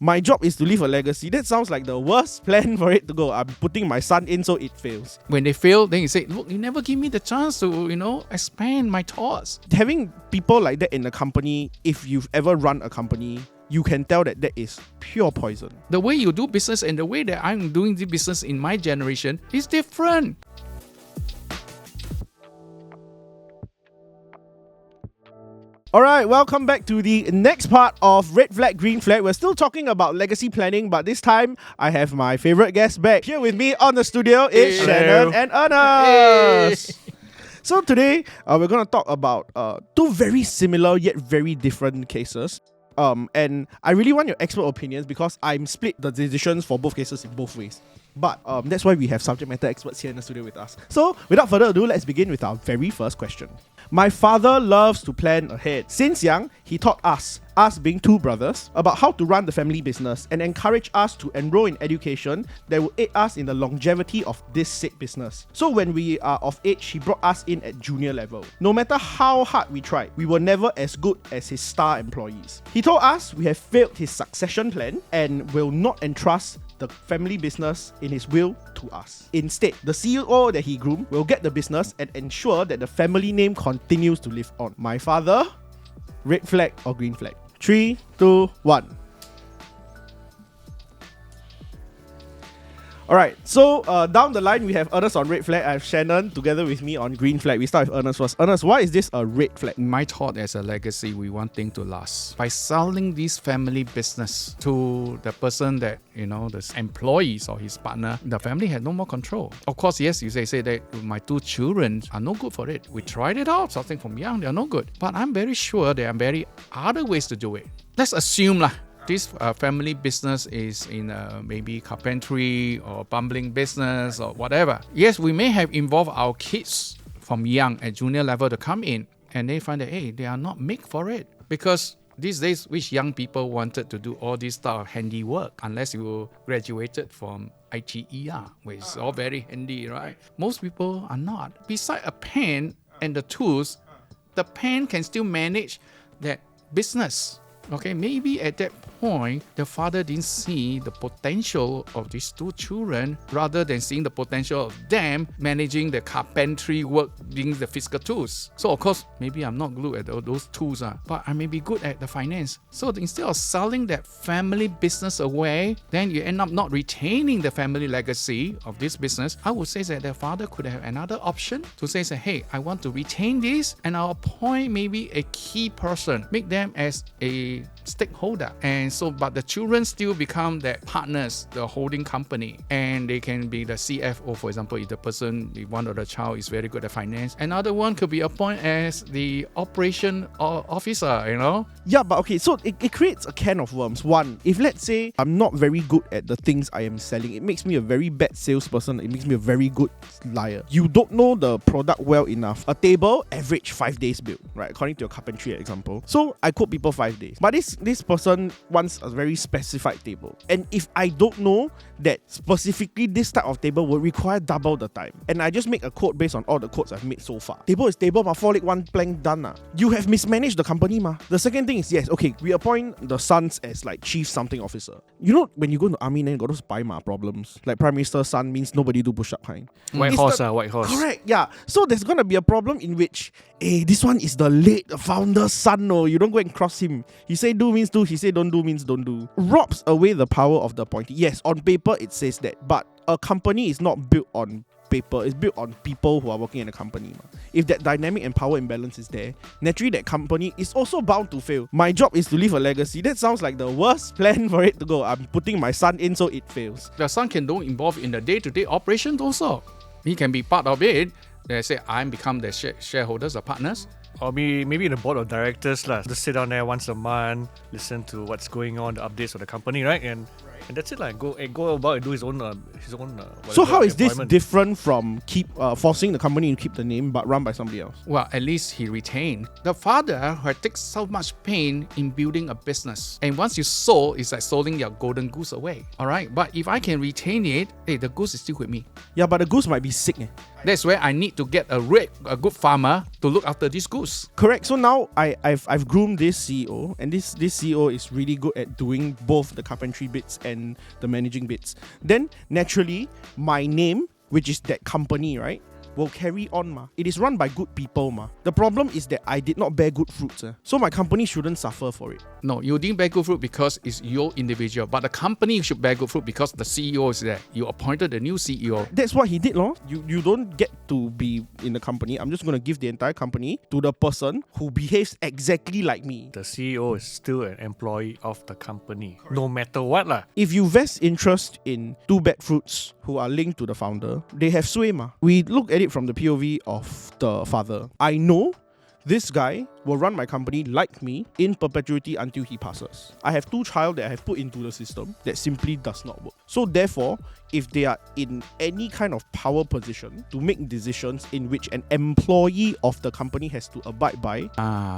My job is to leave a legacy. That sounds like the worst plan for it to go. I'm putting my son in so it fails. When they fail, then you say, look, you never give me the chance to, expand my thoughts. Having people like that in a company, if you've ever run a company, you can tell that is pure poison. The way you do business and the way that I'm doing the business in my generation is different. Alright, welcome back to the next part of Red Flag, Green Flag. We're still talking about legacy planning, but this time I have my favourite guest back. Here with me on the studio is Shannon and Ernest. So today, we're going to talk about two very similar yet very different cases. And I really want your expert opinions because I'm split the decisions for both cases in both ways. But that's why we have subject matter experts here in the studio with us. So without further ado, let's begin with our very first question. My father loves to plan ahead. Since young, he taught us being two brothers, about how to run the family business and encourage us to enroll in education that will aid us in the longevity of this said business. So when we are of age, he brought us in at junior level. No matter how hard we tried, we were never as good as his star employees. He told us we have failed his succession plan and will not entrust the family business in his will to us. Instead, the CEO that he groomed will get the business and ensure that the family name continues to live on. My father, red flag or green flag? 3, 2, 1. Alright, so down the line we have Ernest on red flag. I have Shannon together with me on green flag. We start with Ernest first. Ernest, why is this a red flag? My thought as a legacy, we want things to last. By selling this family business to the person that, the employees or his partner, the family had no more control. Of course, yes, you say that my two children are no good for it. We tried it out, starting from young, they are no good. But I'm very sure there are very other ways to do it. Let's assume this family business is in maybe carpentry or plumbing business or whatever. Yes, we may have involved our kids from young at junior level to come in and they find that, hey, they are not made for it. Because these days, which young people wanted to do all this stuff of handiwork unless you graduated from ITER, which is all very handy, right? Most people are not. Besides a pen and the tools, the pen can still manage that business. Okay, maybe at that point, the father didn't see the potential of these two children rather than seeing the potential of them managing the carpentry work, being the physical tools. So of course, maybe I'm not good at those tools, but I may be good at the finance. So instead of selling that family business away, then you end up not retaining the family legacy of this business. I would say that the father could have another option to say, hey, I want to retain this and I'll appoint maybe a key person, make them as a stakeholder, and so but the children still become the partners, the holding company, and they can be the CFO, for example, if one of the child is very good at finance. Another one could be appointed as the operation officer, Yeah, but okay, so it creates a can of worms. One, if let's say I'm not very good at the things I am selling, it makes me a very bad salesperson, it makes me a very good liar. You don't know the product well enough. A table, average 5 days built, right? According to your carpentry example. So I quote people 5 days. But this person wants a very specified table. And if I don't know that specifically this type of table will require double the time, and I just make a quote based on all the quotes I've made so far. Table is table, 4 leg, 1 plank, done. You have mismanaged the company. The second thing is, yes, okay, we appoint the sons as like chief something officer. When you go to army, then you got those problems. Like Prime Minister's son means nobody do push-up kind. White horse. Correct, yeah. So there's gonna be a problem in which, this one is the late founder's son, no, you don't go and cross him. He say do means do, he say don't do means don't do. Robs away the power of the appointee. Yes, on paper it says that, but a company is not built on paper, it's built on people who are working in a company. If that dynamic and power imbalance is there, naturally that company is also bound to fail. My job is to leave a legacy. That sounds like the worst plan for it to go. I'm putting my son in so it fails. The son can don't involve in the day-to-day operations also. He can be part of it. They say, I become the shareholders or partners. Or maybe in the board of directors, just sit down there once a month, listen to what's going on, the updates of the company, right? And that's it, go about and do his own. So how is this different from forcing the company to keep the name but run by somebody else? Well, at least he retained. The father had taken so much pain in building a business, and once you sold, it's like selling your golden goose away. All right, but if I can retain it, the goose is still with me. Yeah, but the goose might be sick. That's where I need to get a good farmer to look after these goose. Correct. So now I've groomed this CEO, and this CEO is really good at doing both the carpentry bits and the managing bits. Then naturally, my name, which is that company, right, will carry on ma. It is run by good people ma. The problem is that I did not bear good fruits. So my company shouldn't suffer for it. No, you didn't bear good fruit because it's your individual. But the company should bear good fruit because the CEO is there. You appointed the new CEO. That's what he did, lor. You don't get to be in the company. I'm just going to give the entire company to the person who behaves exactly like me. The CEO is still an employee of the company, no matter what lah. If you vest interest in two bad fruits who are linked to the founder, they have sway ma. We look at it from the POV of the father. I know this guy will run my company like me in perpetuity until he passes. I have two child that I have put into the system that simply does not work. So therefore, if they are in any kind of power position to make decisions in which an employee of the company has to abide by.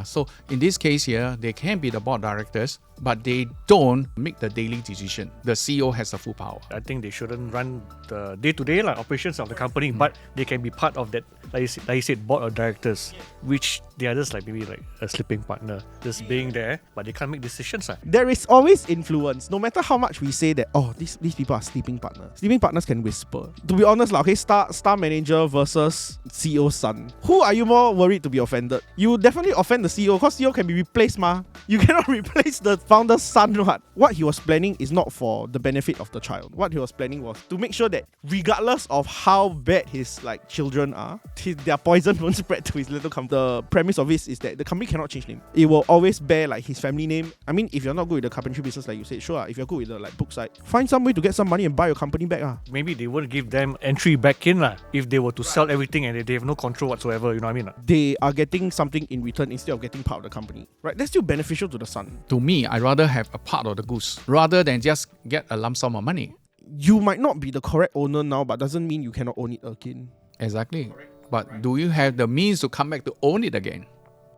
So in this case here, they can be the board directors, but they don't make the daily decision. The CEO has the full power. I think they shouldn't run the day-to-day operations of the company, but they can be part of that, like you said, board of directors, which they are just maybe a sleeping partner, just being there, but they can't make decisions. There is always influence, no matter how much we say that, oh, these people are sleeping partners. Sleeping partners can whisper. To be honest, okay, star manager versus CEO's son. Who are you more worried to be offended? You definitely offend the CEO because CEO can be replaced, ma. You cannot replace the founder's son. What he was planning is not for the benefit of the child. What he was planning was to make sure that regardless of how bad his children are, their poison won't spread to his little company. The premise of this is that the company cannot change name. It will always bear his family name. I mean, if you're not good with the carpentry business, like you said, sure. If you're good with the book side, find some way to get some money and buy your company back. Maybe they won't give them entry back in if they were to sell everything and they have no control whatsoever. You know what I mean? They are getting something in return instead of getting part of the company. Right? That's still beneficial to the son. To me, I'd rather have a part of the goose rather than just get a lump sum of money. You might not be the correct owner now, but doesn't mean you cannot own it again. Exactly. But do you have the means to come back to own it again?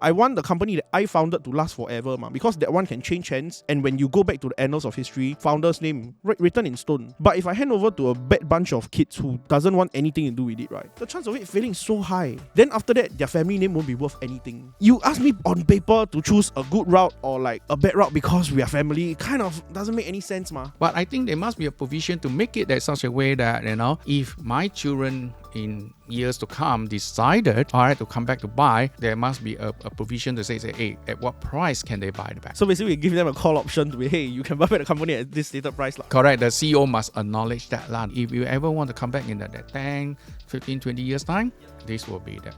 I want the company that I founded to last forever, because that one can change hands, and when you go back to the annals of history, founder's name written in stone. But if I hand over to a bad bunch of kids who doesn't want anything to do with it, right, the chance of it failing is so high. Then after that, their family name won't be worth anything. You ask me on paper to choose a good route or a bad route because we are family, it kind of doesn't make any sense, ma. But I think there must be a provision to make it that such a way that, if my children in years to come decided to come back to buy, there must be a provision to say, hey, at what price can they buy it back? So basically we give them a call option to be, hey, you can buy back the company at this stated price. Correct. The CEO must acknowledge that. If you ever want to come back in that 10, 15, 20 years time, this will be the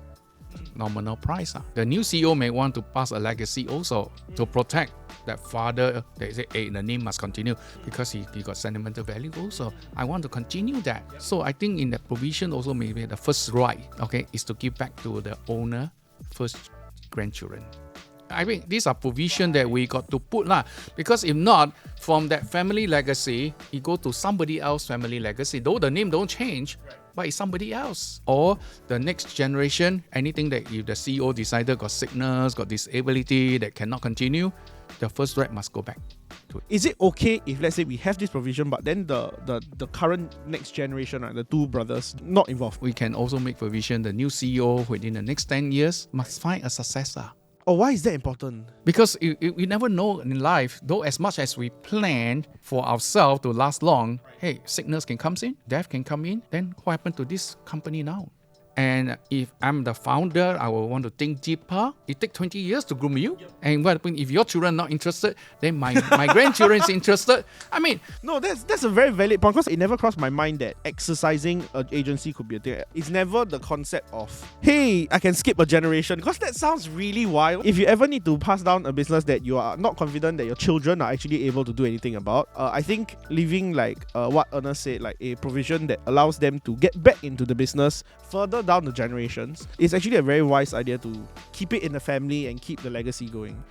nominal price. The new CEO may want to pass a legacy also to protect that father. They say, hey, the name must continue because he got sentimental value also. I want to continue that. So I think in that provision also maybe the first right, is to give back to the owner first grandchildren. I mean, these are provision that we got to put because if not, from that family legacy, it go to somebody else family legacy. Though the name don't change, but it's somebody else. Or the next generation, anything that if the CEO decided got sickness, got disability, that cannot continue, the first right must go back to it. Is it okay if, let's say, we have this provision, but then the current next generation, the two brothers, not involved? We can also make provision the new CEO within the next 10 years must find a successor. Oh, why is that important? Because we never know in life, though as much as we plan for ourselves to last long, hey, sickness can come in, death can come in, then what happened to this company now? And if I'm the founder, I will want to think deeper. It takes 20 years to groom you. And what happens if your children are not interested, then my grandchildren is interested? I mean... No, that's a very valid point, because it never crossed my mind that exercising an agency could be a thing. It's never the concept of, hey, I can skip a generation, because that sounds really wild. If you ever need to pass down a business that you are not confident that your children are actually able to do anything about, I think leaving what Ernest said, a provision that allows them to get back into the business further down the generations is actually a very wise idea to keep it in the family and keep the legacy going.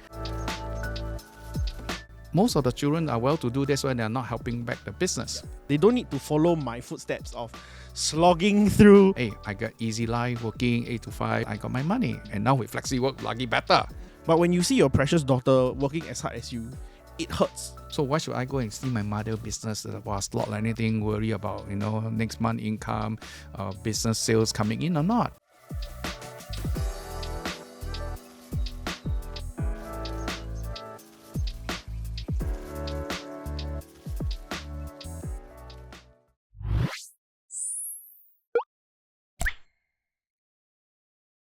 Most of the children are well-to-do, that's why they're not helping back the business. They don't need to follow my footsteps of slogging through. Hey, I got easy life, working 8 to 5, I got my money. And now with flexi work, lucky better. But when you see your precious daughter working as hard as you, it hurts. So why should I go and see my mother business was lot or anything, worry about, next month income, business sales coming in or not?